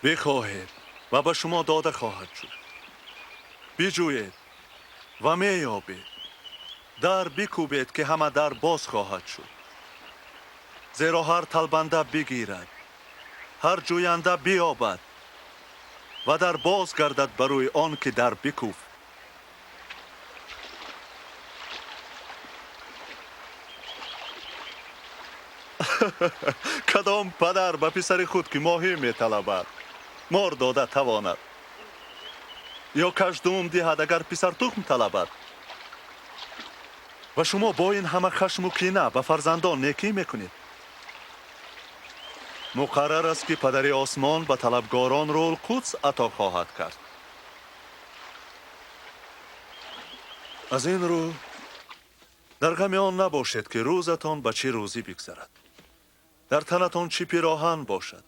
بخواهید و به شما داده خواهد شد. بجویید و میابید. در بکوبید که همه در باز خواهد شد. زیرا هر طلبنده بگیرد، هر جوینده بیابد و در باز گردد بروی آن که در بکوفت. کدام پدر به پسر خود که ماهی می طلبد مار داده تواند؟ یا کژدم دهد اگر پسر تخم طلبد؟ و شما با این همه خشم و کینه به فرزندان نیکی میکنید. مقرر است که پدر آسمان به طلبگاران روح القدس عطا خواهد کرد. از این رو در غم آن نباشید که روزتان به چه روزی بگذرد. در تنتان چه پیراهن باشد.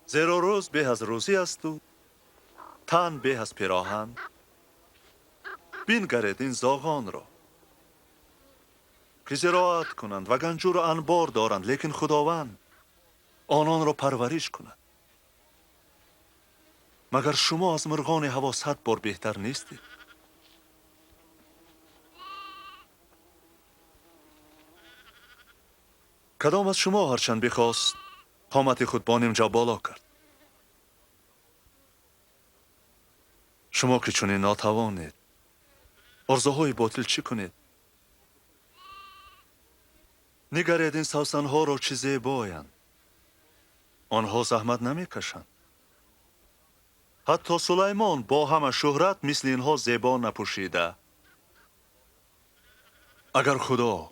زیرا روز به از روزی است و تن به از پیراهن. بینگرید این زاغان را که زراعت کنند و گنجور و انبار دارند، لیکن خداوند آنان را پرورش کند. مگر شما از مرغان هوا 100 بار بهتر نیستید؟ کدام از شما هرچند بخواست قامت خود با نیمجا بالا کرد؟ شما که چنین ناتوانید آرزوهای باطل چی کنید؟ نگرید این سوسنها را چه زیبایند. آنها زحمت نمی کشند. حتی سلیمان با همه شهرت مثل اینها زیبا نپوشیده. اگر خدا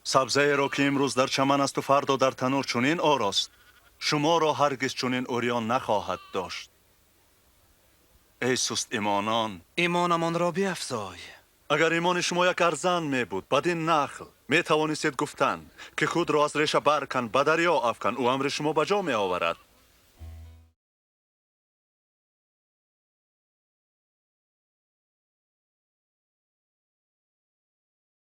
سبزه را که امروز در چمن است و فردا در تنور چنین آراست، شما را هرگز چنین اوریان نخواهد داشت. ای سست ایمانان، ایمانمان را بیفزای. اگر ایمان شما یک ارزن می بود بدین نخل می توانستید گفتن که خود را از ریشه برکن به دریا افکن، او امر شما به جا می آورد.